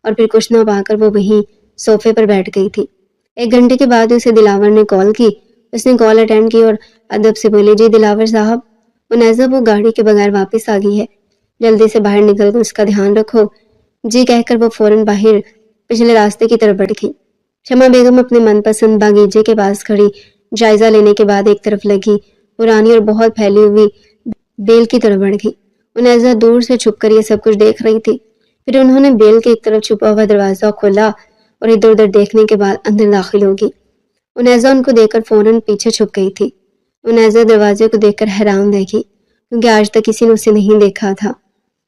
[SPEAKER 1] اور پھر کچھ نہ پا کر وہ وہیں صوفے پر بیٹھ گئی تھی۔ 1 گھنٹے کے بعد اسے دلاور نے کال کی۔ اس نے کال اٹینڈ کی اور ادب سے بولی جی دلاور صاحب۔ انیزہ وہ گاڑی کے بغیر واپس آ گئی ہے، جلدی سے باہر نکل کر اس کا دھیان رکھو۔ جی کہہ کر وہ فوراً باہر پچھلے راستے کی طرف بڑھ گئی۔ شمع بیگم اپنے من پسند باغیچے کے پاس کھڑی جائزہ لینے کے بعد ایک طرف لگی پرانی اور بہت پھیلی ہوئی بیل کی طرف بڑھ گئی۔ انیزہ دور سے چھپ کر یہ سب کچھ دیکھ رہی تھی۔ پھر انہوں نے بیل کے ایک طرف چھپا ہوا دروازہ کھولا اور ادھر ادھر دیکھنے کے بعد اندر داخل ہوگی۔ انیزہ ان کو دیکھ کر فوراً پیچھے چھپ گئی تھی۔ انیزہ دروازے کو دیکھ کر حیران رہ گئی، کیونکہ آج تک کسی نے اسے نہیں دیکھا تھا،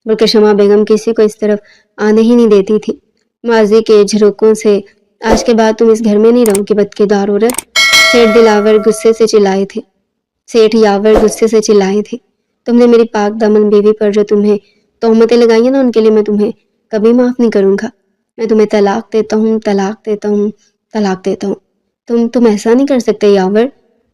[SPEAKER 1] بلکہ شمع بیگم کسی کو اس طرف آنے ہی نہیں دیتی تھی۔ ماضی کے جھروکوں سے آج کے بعد تم اس گھر میں نہیں رہو گی بدکردار عورت، سیٹھ یاور غصے سے چلائے تھے۔ تم نے میری پاک دامن بیوی پر جو تمہیں تہمتیں لگائی ہیں نا، ان کے لیے میں تمہیں کبھی معاف نہیں کروں گا۔ میں تمہیں طلاق دیتا ہوں۔ تم ایسا نہیں کر سکتے یاور،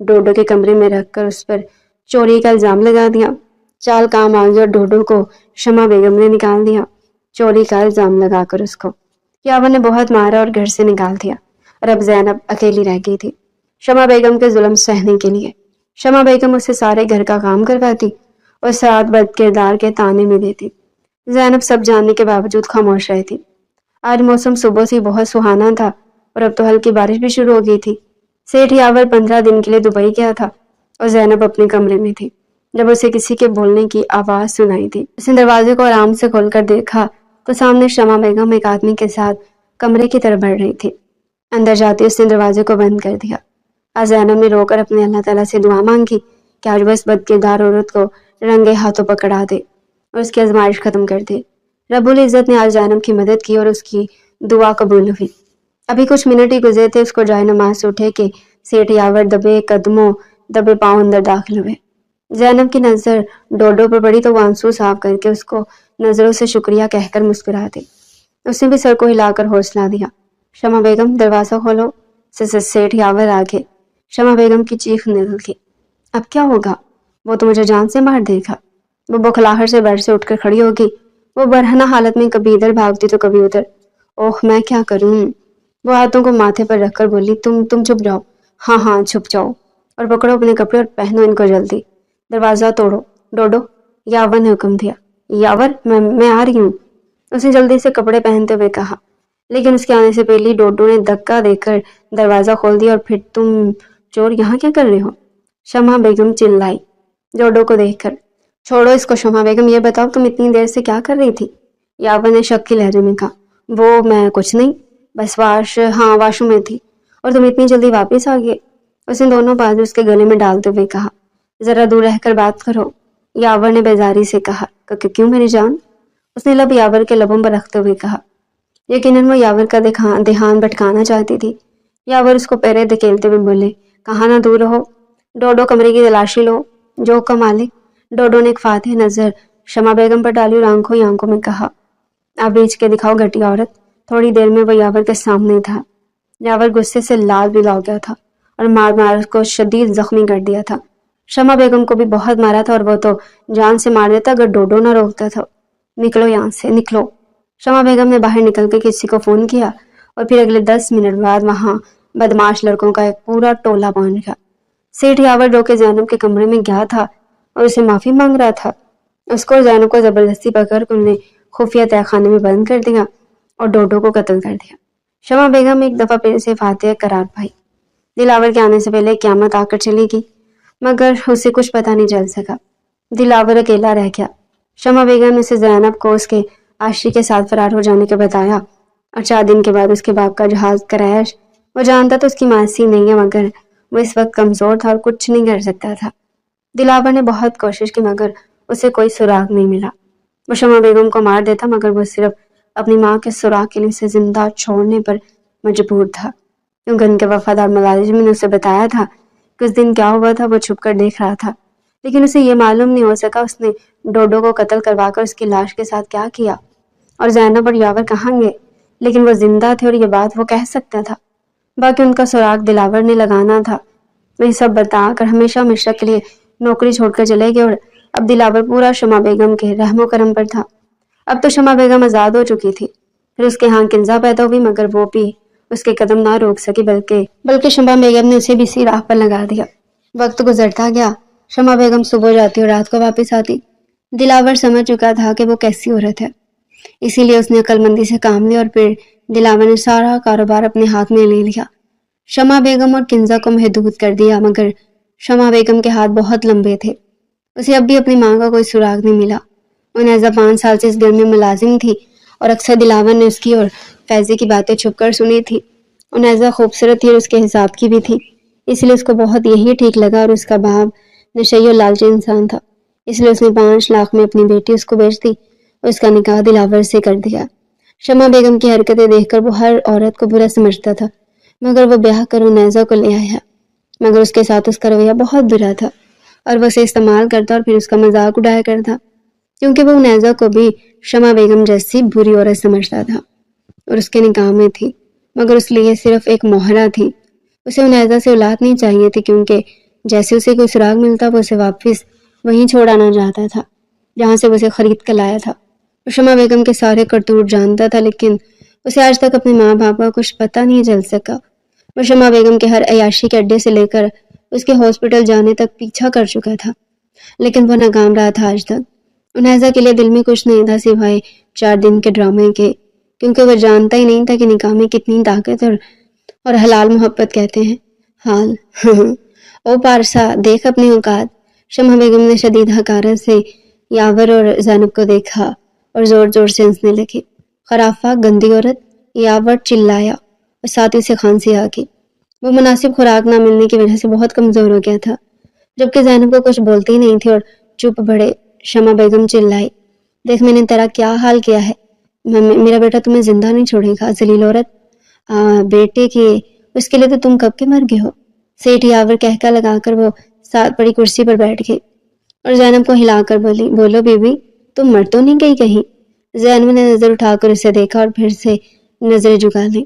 [SPEAKER 1] ڈوڈو کے کمرے میں رکھ کر اس پر چوری کا الزام لگا دیا۔ چال کام آ گئی اور ڈوڈو کو شمع بیگم نے نکال دیا، چوری کا الزام لگا کر اس کو یاور نے بہت مارا اور گھر سے نکال دیا، اور اب زینب اکیلی رہ گئی تھی شمع بیگم کے ظلم سہنے کے لیے۔ شمع بیگم اسے سارے گھر کا کام کرواتی اور ساتھ بد کردار کے طعنے میں دیتی۔ زینب سب جاننے کے باوجود خاموش رہی تھی۔ آج موسم صبح سے بہت سہانا تھا اور اب تو ہلکی بارش بھی شروع ہو گئی تھی۔ سیٹھ یاور 15 دن کے لیے دبئی گیا تھا اور زینب اپنے کمرے میں تھی جب اسے کسی کے بولنے کی آواز سنائی تھی۔ اس نے دروازے کو آرام سے کھول کر دیکھا تو سامنے شمع بیگم ایک آدمی کے ساتھ کمرے کی طرف بڑھ رہی تھی۔ اندر جاتے اس نے دروازے کو بند کر دیا۔ آج زینب نے رو کر اپنے اللہ تعالیٰ سے دعا مانگی کہ آج بس بد کردار عورت کو رنگے ہاتھوں پکڑا دے اور اس کی آزمائش ختم کر دے۔ رب العزت نے آج زینب کی مدد کی اور اس کی دعا قبول ہوئی۔ ابھی کچھ منٹ ہی گزرے تھے اس کو جائے نماز سے اٹھے کہ سیٹھ یاور دبے قدموں دبے پاؤں اندر داخل ہوئے۔ زینب کی نظر ڈوڈو پر پڑی تو وہ آنسو صاف کر کے اس کو نظروں سے شکریہ کہہ کر مسکرا دی۔ اس نے بھی سر کو ہلا کر حوصلہ دیا۔ شمع بیگم دروازہ کھولو۔ سیٹھ یاور آگے۔ شمع بیگم کی چیخ نکل گئی۔ اب کیا ہوگا؟ وہ تو مجھے جان سے مار دے گا۔ وہ بکھلاہٹ سے بیڈ سے اٹھ کر کھڑی ہوگی۔ وہ برہنہ حالت میں کبھی ادھر بھاگتی تو کبھی ادھر۔ اوہ میں کیا کروں؟ وہ ہاتھوں کو ماتھے پر رکھ کر بولی تم چھپ جاؤ۔ ہاں ہاں چھپ جاؤ اور پکڑو اپنے کپڑے اور پہنو ان کو جلدی۔ دروازہ توڑو۔ ڈوڈو، یاور نے حکم دیا۔ یاور میں آ رہی ہوں، اس نے جلدی سے کپڑے پہنتے ہوئے کہا، لیکن اس کے آنے سے پہلے ڈوڈو نے دھکا دے کر دروازہ کھول دیا۔ اور پھر تم چور یہاں کیا کر رہے ہو؟ شمع بیگم چلائی ڈوڈو کو دیکھ کر۔ چھوڑو اس کو شمع بیگم، یہ بتاؤ تم اتنی دیر سے کیا کر رہی تھی؟ یاور نے شک کی لہجے میں کہا، وہ میں کچھ نہیں، بس واش روم میں تھی اور تم اتنی جلدی واپس آ گئے۔ اس نے دونوں بازو اس کے گلے میں ڈالتے ہوئے کہا، ذرا دور رہ کر بات کرو۔ یاور نے بیزاری سے کہا، کیوں میری جان؟ اس نے لب یاور کے لبوں پر رکھتے ہوئے کہا۔ یقیناً وہ یاور کا دھیان بھٹکانا چاہتی تھی۔ یاور اس کو پیرے دھکیلتے ہوئے بولے، کہاں نہ دور رہو، ڈوڈو کمرے کی تلاشی لو، جو کا مالک۔ ڈوڈو نے ایک فاتح نظر شمع بیگم پر ڈالی اور آنکھوں میں کہا، آپ بیچ کے دکھاؤ گھٹیا عورت۔ تھوڑی دیر میں وہ یاور کے سامنے تھا۔ یاور غصے سے لال بھی ہو گیا تھا اور مار اس کو شدید زخمی کر دیا تھا۔ شمع بیگم کو بھی بہت مارا تھا اور وہ تو جان سے مار دیتا اگر ڈوڈو نہ روکتا تھا۔ نکلو یہاں سے، نکلو۔ شمع بیگم نے باہر نکل کے کسی کو فون کیا اور پھر اگلے 10 منٹ بعد وہاں بدماش لڑکوں کا ایک پورا ٹولہ پہنچ گیا۔ سیٹھ یاور رو کے زینب کے کمرے میں گیا تھا اور اسے معافی مانگ رہا تھا۔ اس کو اور زینب کو زبردستی پکڑ کر انہیں خفیہ تہہ خانے میں بند کر دیا اور ڈوڈو کو قتل کر دیا۔ شمع بیگم ایک دفعہ پھر سے فاتح قرار پائی۔ دلاور کے آنے سے پہلے قیامت آ کر چلی گئی، مگر اسے کچھ پتہ نہیں چل سکا۔ دلاور اکیلا رہ گیا۔ شمع بیگم نے اسے زینب کو اس کے عاشق کے ساتھ فرار ہو جانے کا بتایا اور 4 دن کے بعد اس کے باپ کا جہاز کریش۔ وہ جانتا تو اس کی ماسی نہیں ہے، مگر وہ اس وقت کمزور تھا اور کچھ نہیں کر سکتا تھا۔ دلاور نے بہت کوشش کی مگر اسے کوئی سراغ نہیں ملا۔ وہ شمع بیگم کو مار دیتا مگر وہ صرف اپنی ماں کے سراغ کے لیے اسے زندہ چھوڑنے پر مجبور تھا، کیونکہ ان کے وفادار ملازم نے اسے بتایا تھا کہ اس دن کیا ہوا تھا۔ وہ چھپ کر دیکھ رہا تھا لیکن اسے یہ معلوم نہیں ہو سکا اس نے ڈوڈو کو قتل کروا کر اس کی لاش کے ساتھ کیا کیا اور زینب اور یاور کہاں گئے، لیکن وہ زندہ تھے اور یہ بات وہ کہہ سکتا تھا۔ باقی ان کا سراغ دلاور نے لگانا تھا۔ وہ یہ سب بتا کر ہمیشہ کے لیے نوکری چھوڑ کر چلے گئے اور اب دلاور پورا شمع بیگم کے رحم و کرم پر تھا۔ اب تو شمع بیگم آزاد ہو چکی تھی۔ پھر اس کے ہاں کنزا پیدا ہوئی مگر وہ بھی اس کے قدم نہ روک سکی، بلکہ شمع بیگم نے اسے بھی اسی راہ پر لگا دیا۔ وقت گزرتا گیا، شمع بیگم صبح جاتی اور رات کو واپس آتی۔ دلاور سمجھ چکا تھا کہ وہ کیسی عورت ہے، اسی لیے اس نے عقل مندی سے کام لیا اور پھر دلاور نے سارا کاروبار اپنے ہاتھ میں لے لیا۔ شمع بیگم اور کنزا کو محدود کر دیا مگر شمع بیگم کے ہاتھ بہت لمبے تھے۔ اسے اب بھی اپنی ماں کا کوئی سراغ نہیں ملا۔ وہ نیزہ 5 سال سے اس گھر میں ملازم تھی اور اکثر دلاور نے اس کی اور فیضی کی باتیں چھپ کر سنی تھی۔ اور نیزہ خوبصورت تھی اور اس کے حساب کی بھی تھی، اس لیے اس کو بہت یہی ٹھیک لگا اور اس کا باپ نشئی اور لالچی انسان تھا، اس لیے اس نے 5 لاکھ میں اپنی بیٹی اس کو بیچ دی اور اس کا نکاح دلاور سے کر دیا۔ شمع بیگم کی حرکتیں دیکھ کر وہ ہر عورت کو برا سمجھتا تھا مگر وہ بیاہ کر وہ نیزہ کو لے آیا، مگر اس کے ساتھ اس کا رویہ بہت برا تھا اور وہ اسے استعمال کرتا اور پھر اس کا مذاق اڑایا کرتا، کیونکہ وہ نیزہ کو بھی شمع بیگم جیسی بری عورت سمجھتا تھا اور اس کے نکاح میں تھی، مگر اس لیے صرف ایک مہرہ تھی۔ اسے نیزہ سے اولاد نہیں چاہیے تھی کیونکہ جیسے اسے کوئی سراغ ملتا وہ اسے واپس وہیں چھوڑ آنا چاہتا تھا جہاں سے وہ اسے خرید کر لایا تھا۔ وہ شمع بیگم کے سارے کرتوت جانتا تھا، لیکن اسے آج تک اپنے ماں باپ کا کچھ پتہ نہیں چل سکا۔ وہ شمع بیگم کے ہر عیاشی کے اڈے سے لے کر اس کے ہاسپٹل جانے تک پیچھا کر چکا تھا، لیکن وہ ناکام رہا تھا آج تک۔ انیزہ کے لیے دل میں کچھ نہیں تھا سوائے 4 دن کے ڈرامے کے، کیونکہ وہ جانتا ہی نہیں تھا کہ نکاح میں کتنی طاقت اور حلال محبت کہتے ہیں حال۔ او پارسا، دیکھ اپنی اوقات۔ شمع بیگم نے شدید حقارت سے یاور اور زینب کو دیکھا اور زور زور سے ہنسنے لگی۔ خرافہ، گندی عورت! یاور چلایا اور ساتھ ہی سے کھانسی آ گئی۔ وہ مناسب خوراک نہ ملنے کی وجہ سے بہت کمزور ہو گیا تھا، جبکہ زینب کو کچھ بولتی نہیں تھی اور چپ بڑے۔ شمع بیگم چلائی، دیکھ میں نے تیرا کیا حال کیا ہے، میرا بیٹا تمہیں زندہ نہیں چھوڑے گا، ذلیل عورت۔ بیٹے کی اس کے لیے تو تم کب کے مر گئے ہو۔ سیٹھ یاور کہکا لگا کر وہ ساتھ پڑی کرسی پر بیٹھ گئی اور زینب کو ہلا کر بولی، بولو بی بی، تم مر تو نہیں گئی کہیں؟ زینب نے نظر اٹھا کر اسے دیکھا اور پھر سے نظریں جھکا لی،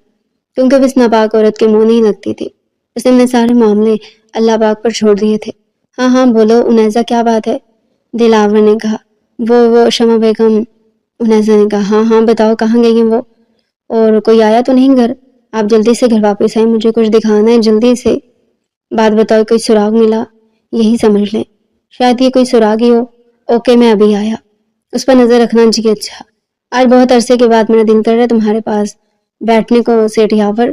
[SPEAKER 1] کیونکہ وہ اس ناپاک عورت کے منہ نہیں لگتی تھی۔ اس نے اپنے سارے معاملے اللہ پاک پر چھوڑ دیے تھے۔ ہاں ہاں بولو انیزہ، کیا بات ہے؟ دلاور نے کہا۔ وہ شمع بیگم۔ انیزہ نے کہا، ہاں ہاں بتاؤ، کہاں گئی ہیں وہ؟ اور کوئی آیا تو نہیں گھر؟ آپ جلدی سے گھر واپس آئیں، مجھے کچھ دکھانا ہے، جلدی سے۔ بات بتاؤ، کوئی سراغ ملا؟ یہی سمجھ لیں، شاید یہ کوئی سراغ ہی ہو۔ اوکے، میں ابھی آیا۔ اس پر نظر رکھنا جی اچھا۔ آج بہت عرصے کے بعد میرا دل کر رہا ہے تمہارے پاس بیٹھنے کو سیٹھ یاور۔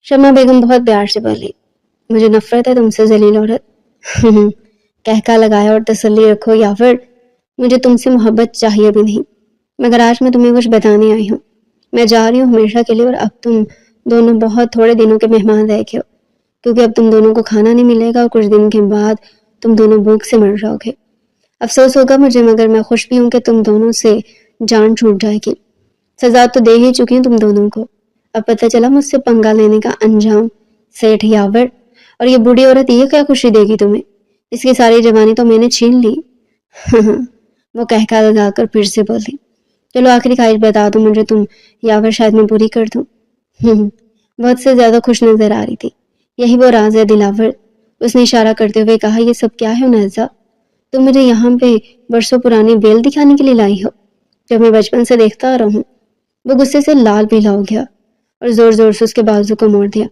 [SPEAKER 1] شمع بیگم بہت پیار سے بولی، مجھے نفرت ہے تم سے ذلیل عورت۔ کہکا لگایا اور تسلی رکھو یاور، مجھے تم سے محبت چاہیے بھی نہیں، مگر آج میں تمہیں کچھ بتانے آئی ہوں۔ میں جا رہی ہوں ہمیشہ کے لیے، اور اب تم دونوں بہت تھوڑے دنوں کے مہمان رہ گئے ہو، کیونکہ اب تم دونوں کو کھانا نہیں ملے گا اور کچھ دن کے بعد تم دونوں بھوک سے مر جاؤ گے۔ افسوس ہوگا مجھے، مگر میں خوش بھی ہوں کہ تم دونوں سے جان چھوٹ جائے گی۔ سزا تو دے ہی چکی ہوں تم دونوں کو، اب پتہ چلا مجھ سے پنگا لینے کا انجام۔ سیٹھ یاور، اور یہ بوڑھی عورت یہ کیا خوشی دے گی تمہیں؟ اس کی ساری جوانی تو میں نے چھین لی۔ وہ کہکا لگا کر پھر سے بولی، چلو آخری خواہش بتا دو مجھے تم یاور، شاید میں پوری کر دوں۔ بہت سے زیادہ خوش نظر آ رہی تھی۔ یہی وہ راز ہے دلاور، اس نے اشارہ کرتے ہوئے کہا۔ یہ سب کیا ہے انیزہ؟ تم مجھے یہاں پہ برسوں پرانی بیل دکھانے کے لیے لائی ہو، جب میں بچپن سے دیکھتا آ رہا ہوں۔ وہ غصے سے لال پیلا ہو گیا اور زور زور سے اس کے بازو کو موڑ دیا۔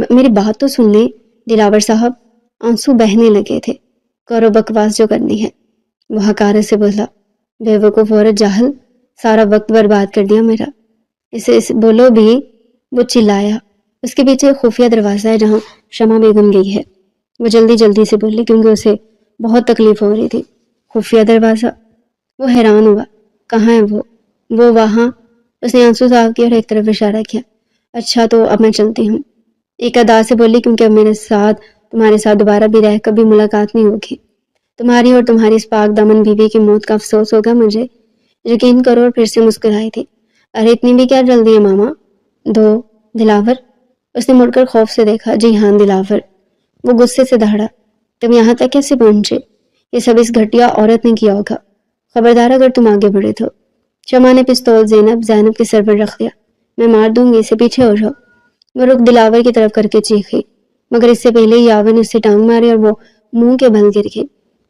[SPEAKER 1] میری بات تو سن لیں دلاور صاحب۔ آنسو بہنے لگے تھے۔ کرو بکواس جو کرنی ہے، وہ حقارت سے بولا۔ بے وقوف عورت، جاہل، سارا وقت برباد کر دیا میرا۔ اسے بولو بھی، وہ چلایا۔ اس کے پیچھے خفیہ دروازہ ہے جہاں شمع بیگم گئی ہے، وہ جلدی جلدی سے بولی، کیونکہ اسے بہت تکلیف ہو رہی تھی۔ خفیہ دروازہ؟ وہ حیران ہوا، کہاں ہے وہ وہاں۔ اس نے آنسو صاف کیا اور ایک طرف اشارہ کیا۔ اچھا تو اب میں چلتی ہوں، ایک ادا سے بولی، کیونکہ اب تمہارے ساتھ دوبارہ بھی رہ کبھی ملاقات نہیں ہوگی۔ تمہاری اور تمہاری اس پاک دامن بیوی کی موت کا افسوس ہوگا مجھے، یقین کرو۔ اور پھر سے مسکرائی تھی۔ ارے اتنی بھی کیا جلدی ہے ماما؟ دلاور؟ اس نے مڑ کر خوف سے دیکھا۔ جی ہاں دلاور۔ وہ غصے سے دہڑا، تم یہاں تک کیسے پہنچے؟ یہ سب اس گھٹیا عورت نے کیا ہوگا، خبردار اگر تم آگے بڑھے تو۔ شمع نے پستول زینب کے سر پر رکھ دیا۔ میں مار دوں گی اسے، پیچھے ہو جاؤ۔ وہ رخ دلاور کی طرف کر کے چیخی، مگر اس سے پہلے یاور نے اسے ٹانگ ماری اور وہ منہ کے بل گر گئی۔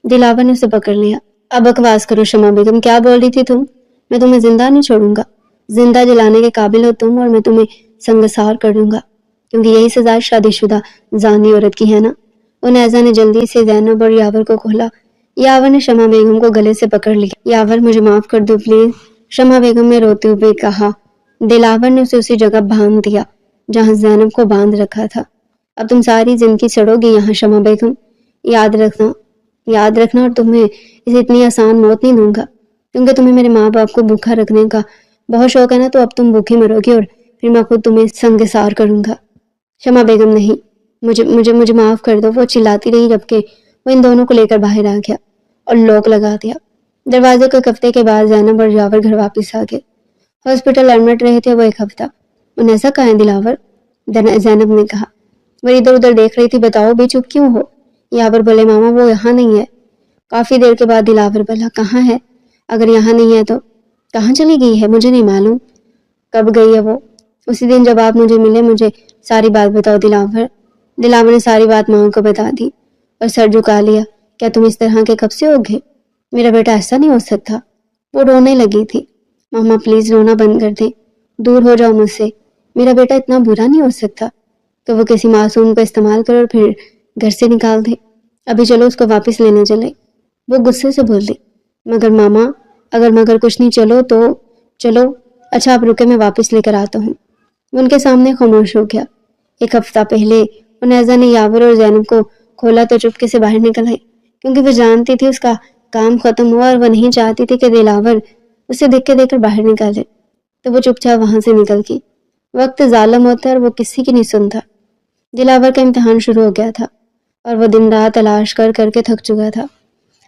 [SPEAKER 1] دلاور نے اسے پکڑ لیا۔ اب بکواس کرو شمع بیگم، کیا بول رہی تھی تم؟ میں تمہیں زندہ نہیں چھوڑوں گا، زندہ جلانے کے قابل ہو تم، اور میں تمہیں سنگسار کر دوں گا، کیونکہ یہی سزا شادی شدہ زانی عورت کی ہے نا۔ انیزہ نے جلدی سے زینب اور یاور کو کھولا۔ یاور نے شمع بیگم کو گلے سے پکڑ لیا۔ یاور مجھے معاف کر دو پلیز، شمع بیگم نے روتے ہوئے کہا۔ دلاور نے اسے اسی جگہ باندھ دیا جہاں زینب کو باندھ رکھا تھا۔ اب تم ساری زندگی سڑو گی یہاں شمع بیگم، یاد رکھنا، اور تمہیں اسے اتنی آسان موت نہیں دوں گا، کیونکہ تمہیں میرے ماں باپ کو بھوکا رکھنے کا بہت شوق ہے نا، تو اب تم بھوکھی مرو گی اور پھر میں خود تمہیں سنگسار کروں گا۔ شمع بیگم نہیں، مجھے معاف کر دو، وہ چلاتی رہی، جبکہ وہ ان دونوں کو لے کر باہر آ گیا اور لوک لگا دیا۔ دروازے کو ایک ہفتے کے بعد زینب اور یاور گھر واپس آ گئے۔ ہاسپٹل ایڈمٹ رہے تھے وہ ایک ہفتہ۔ انیزہ کہاں ہے دلاور؟ زینب نے کہا۔ وہ ادھر ادھر دیکھ رہی تھی۔ بتاؤ بھی، چپ کیوں ہو؟ یاور بولے، ماما وہ یہاں نہیں ہے۔ کافی دیر کے بعد دلاور بولا، کہاں ہے؟ اگر یہاں نہیں ہے تو کہاں چلی گئی ہے؟ مجھے نہیں معلوم۔ کب گئی ہے وہ؟ اسی دن جب آپ مجھے ملے۔ مجھے ساری بات بتاؤ دلاور۔ دلاور نے ساری بات ماں کو بتا دی۔ اور سر جھکا لیا۔ کیا تم اس طرح کے کب سے ہو گئے؟ میرا بیٹا ایسا نہیں ہو سکتا۔ وہ رونے لگی تھی۔ ماما پلیز رونا بند کر دیں، دور ہو جاؤ مجھ سے، میرا بیٹا اتنا برا نہیں ہو سکتا کہ وہ کسی معصوم کو استعمال کرے اور پھر گھر سے نکال دے۔ ابھی چلو اس کو واپس لینے چلے۔ وہ غصے سے بول دی۔ مگر ماما مگر کچھ نہیں، چلو اچھا آپ رکے، میں واپس لے کر آتا ہوں۔ وہ ان کے سامنے خاموش ہو گیا۔ ایک ہفتہ پہلے انیزہ نے یاور اور زینب کو کھولا تو چپکے سے باہر نکل آئی، کیونکہ وہ جانتی تھی اس کا کام ختم ہوا اور وہ نہیں چاہتی تھی کہ دلاور اسے دیکھ کر باہر نکالے، تو وہ چپ چاپ وہاں سے نکل گئی۔ وقت ظالم ہوتا ہے اور وہ کسی کی نہیں سنتا۔ دلاور کا امتحان شروع ہو گیا تھا اور وہ دن رات تلاش کر کے تھک چکا تھا،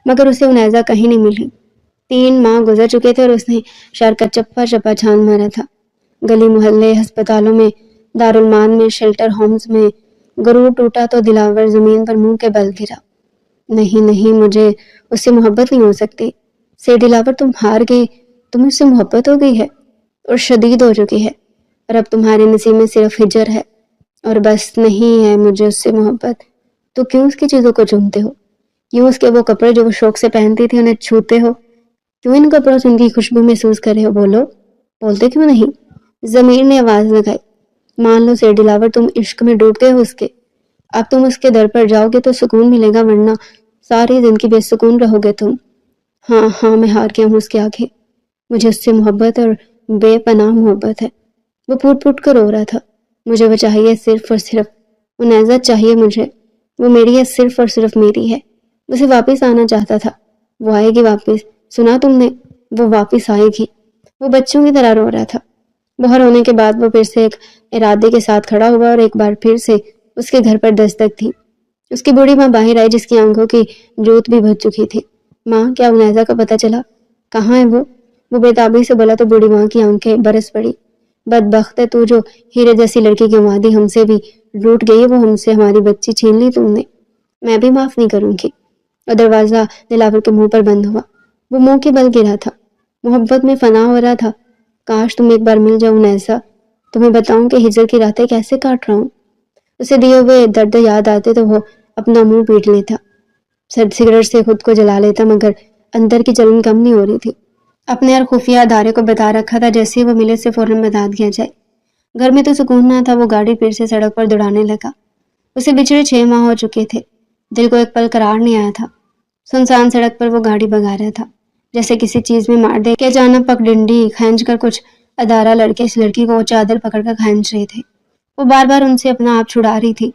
[SPEAKER 1] مگر اسے انیزہ کہیں نہیں ملی۔ 3 ماہ گزر چکے تھے اور اس نے شہر کا چپا چپا چھان مارا تھا، گلی محلے، ہسپتالوں میں، دارالمان میں، شیلٹر ہومز میں۔ غرور ٹوٹا تو دلاور زمین پر منہ کے بل گرا۔ نہیں، مجھے اس سے محبت نہیں ہو سکتی۔ سے دلاور تم ہار گئے، تمہیں اس سے محبت ہو گئی ہے اور شدید ہو چکی ہے، اور اب تمہارے نصیب میں صرف ہجر ہے اور بس۔ نہیں ہے مجھے اس سے محبت، تو کیوں اس کی چیزوں کو چومتے ہو؟ کیوں اس کے وہ کپڑے جو وہ شوق سے پہنتی تھی انہیں چھوتے ہو؟ کیوں ان کپڑوں سے ان کی خوشبو محسوس کر رہے ہو؟ بولتے کیوں نہیں؟ ضمیر نے آواز لگائی۔ مان لو سے دلاور تم عشق میں ڈوب گئے ہو اس کے، اب تم اس کے در پر جاؤ گے تو سکون ملے گا، ورنہ ساری زندگی بے سکون رہو گے تم۔ ہاں میں ہار گیا ہوں اس کے آگے، مجھے اس سے محبت اور بے پناہ محبت ہے۔ وہ پھوٹ پھوٹ کر رو رہا تھا۔ مجھے وہ چاہیے صرف اور صرف، انیزہ چاہیے مجھے، وہ میری ہے، صرف اور صرف میری ہے۔ اسے واپس آنا چاہتا تھا۔ وہ آئے گی واپس، سنا تم نے؟ وہ واپس آئے گی۔ وہ بچوں کی طرح رو رہا تھا۔ بہت رونے کے بعد وہ پھر سے ایک ارادے کے ساتھ کھڑا ہوا اور ایک بار پھر سے اس کے گھر پر دستک تھی۔ اس کی بوڑھی ماں باہر آئی، جس کی آنکھوں کی جوت بھی بھج چکی تھی۔ ماں، کیا انیزہ کا پتہ چلا؟ کہاں ہے وہ بےتابی سے بولا تو بوڑھی ماں کی آنکھیں برس پڑی۔ بدبخت ہے تو، جو ہیرے جیسی لڑکی کی وادی ہم سے بھی روٹ گئی ہے، وہ ہم سے ہماری بچی چھین لی تم نے۔ میں بھی معاف نہیں کروں گی۔ اور دروازہ دلاور کے منہ پر بند ہوا۔ وہ منہ کے بل گرا تھا، محبت میں فنا ہو رہا تھا۔ کاش تم ایک بار مل جاؤ انیزہ، تمہیں بتاؤں کہ ہجر کی راتیں کیسے کاٹ رہا ہوں۔ اسے دیے ہوئے درد یاد آتے تو وہ اپنا منہ پیٹ لیتا، سگریٹ سے خود کو جلا لیتا، مگر اندر کی جلن کم نہیں ہو رہی تھی۔ اپنے ہر خفیہ ادارے کو بتا رکھا تھا، جیسے وہ ملے سے فوراً بتا دیا جائے۔ گھر میں تو سکون نہ تھا۔ وہ گاڑی پھر سے سڑک پر دوڑانے لگا۔ اسے بچھڑے 6 ماہ ہو چکے تھے۔ دل کو ایک پل قرار نہیں آیا تھا۔ سنسان سڑک پر وہ گاڑی بھگا رہا تھا، جیسے کسی چیز میں مار دے کہ اچانک پک ڈنڈی کھینچ کر کچھ ادارہ لڑکے اس لڑکی کو چادر پکڑ کر کھینچ رہے تھے۔ وہ بار بار ان سے اپنا آپ چھڑا رہی تھی۔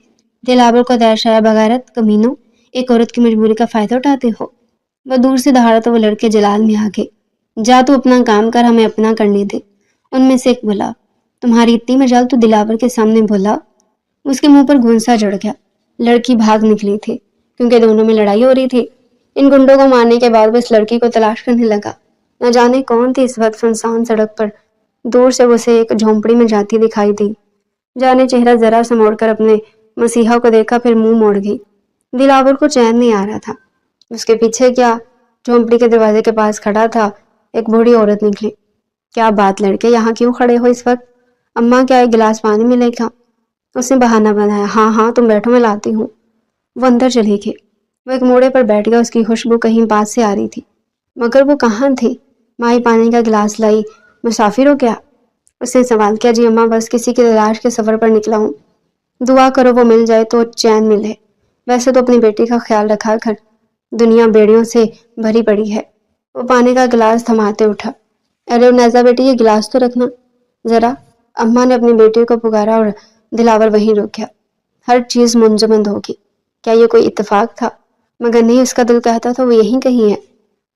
[SPEAKER 1] دلاور کو تیش آیا، بغیرت کمینوں، ایک عورت کی مجبوری کا فائدہ اٹھاتے ہو۔ وہ دور سے دہاڑا تو وہ لڑکے جلال میں آ گئے۔ جا تو اپنا کام کر، ہمیں اپنا کرنے دے۔ ان میں سے ایک بولا، تمہاری اتنی مجال تو دلاور کے سامنے بولا۔ اس کے منہ پر گھونسا چڑھ گیا۔ لڑکی بھاگ نکلی تھی، کیونکہ دونوں میں لڑائی ہو رہی تھی۔ ان گنڈوں کو مارنے کے بعد وہ اس لڑکی کو تلاش کرنے لگا۔ نہ جانے کون تھی اس وقت سنسان سڑک پر۔ دور سے اسے ایک جھونپڑی میں جاتی دکھائی دی۔ جانے چہرہ ذرا سا موڑ کر اپنے مسیحا کو دیکھا، پھر منہ موڑ گئی۔ دلاور کو چین نہیں آ رہا تھا۔ اس کے پیچھے کیا؟ جھونپڑی کے دروازے کے پاس کھڑا تھا ایک بوڑھی عورت نکلی۔ کیا بات لڑکے، یہاں کیوں کھڑے ہو اس وقت؟ اماں، کیا ایک گلاس پانی ملے گا؟ اس نے بہانہ بنایا۔ ہاں تم بیٹھو، میں لاتی ہوں۔ وہ اندر چلی گئی۔ وہ ایک موڑے پر بیٹھ گیا۔ اس کی خوشبو کہیں پاس سے آ رہی تھی، مگر وہ کہاں تھی؟ مائی پانی کا گلاس لائی؟ مسافر ہو کیا؟ اس نے سوال کیا۔ جی اماں، بس کسی کی تلاش کے سفر پر نکلا ہوں۔ دعا کرو وہ مل جائے تو چین ملے۔ ویسے تو اپنی بیٹی کا خیال رکھا کر، دنیا بیڑیوں سے بھری پڑی ہے۔ وہ پانی کا گلاس تھماتے اٹھا۔ ارے انیزہ بیٹی، یہ گلاس تو رکھنا ذرا۔ اماں نے اپنی بیٹی کو پکارا اور دلاور وہیں رک گیا۔ ہر چیز منجمد ہوگی۔ کیا یہ کوئی اتفاق تھا؟ مگر نہیں، اس کا دل کہتا تھا وہ یہیں کہیں ہے۔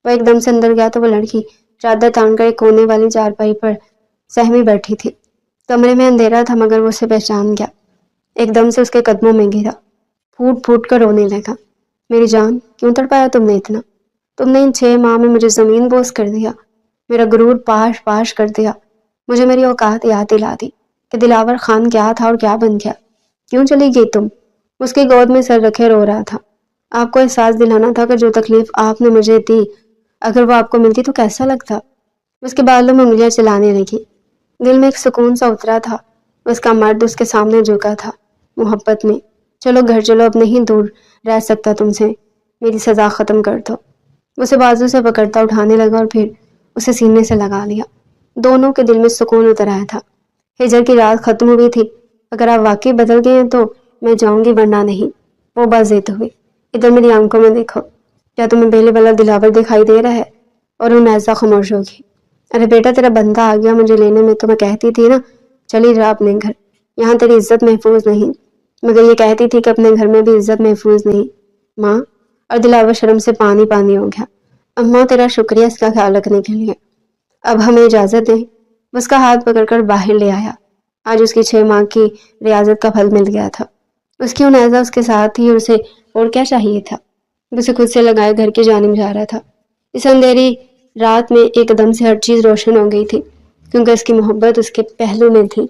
[SPEAKER 1] وہ ایک دم سے اندر گیا تو وہ لڑکی چادر تان کر ایک کونے والی چارپائی پر سہمی بیٹھی تھی۔ کمرے میں اندھیرا تھا، مگر وہ اسے پہچان گیا۔ ایک دم سے اس کے قدموں میں گرا، پھوٹ پھوٹ کر رونے لگا۔ میری جان، کیوں تڑپایا تم نے اتنا؟ تم نے ان 6 ماہ میں مجھے زمین بوس کر دیا، میرا غرور پاش پاش کر دیا، مجھے میری اوقات یاد دلا دی کہ دلاور خان کیا تھا اور کیا بن گیا۔ کیوں چلی گئی تم؟ اس کی گود میں سر رکھے رو رہا تھا۔ آپ کو احساس دلانا تھا کہ جو تکلیف آپ نے مجھے دی، اگر وہ آپ کو ملتی تو کیسا لگتا؟ اس کے بالوں میں انگلیاں چلانے لگی۔ دل میں ایک سکون سا اترا تھا۔ اس کا مرد اس کے سامنے جھکا تھا، محبت میں۔ چلو گھر چلو، اب نہیں دور رہ سکتا تم سے، میری سزا ختم کر دو۔ اسے بازو سے پکڑتا اٹھانے لگا اور پھر اسے سینے سے لگا لیا۔ دونوں کے دل میں سکون اتر آیا تھا۔ ہجر کی رات ختم ہوئی تھی۔ اگر آپ واقعی بدل گئے ہیں تو میں جاؤں گی، ورنہ نہیں، وہ بات ضد ہوئی۔ ادھر میری آنکھوں میں دیکھو، کیا تمہیں پہلے والا دلاور دکھائی دے رہا ہے؟ اور وہ نیزہ خاموش ہوگی۔ ارے بیٹا، تیرا بندہ آ گیا مجھے لینے میں، تو میں کہتی تھی نا چلی جا اپنے گھر، یہاں تیری عزت محفوظ نہیں، مگر یہ کہتی تھی کہ اپنے گھر میں بھی عزت محفوظ نہیں ماں۔ اور دلاور شرم سے پانی پانی ہو گیا۔ اماں تیرا شکریہ اس کا خیال رکھنے کے لیے، اب ہمیں اجازت دیں۔ اس کا ہاتھ پکڑ کر باہر لے آیا۔ آج اس کی 6 ماہ کی ریاضت کا پھل مل گیا تھا۔ اس کی وہ نیزہ اس کے ساتھ تھی، اور اسے اور کیا چاہیے تھا؟ اسے خود سے لگائے گھر کی جانب جا رہا تھا۔ اس اندھیری رات میں ایک دم سے ہر چیز روشن ہو گئی تھی، کیونکہ اس کی محبت اس کے پہلو میں تھی۔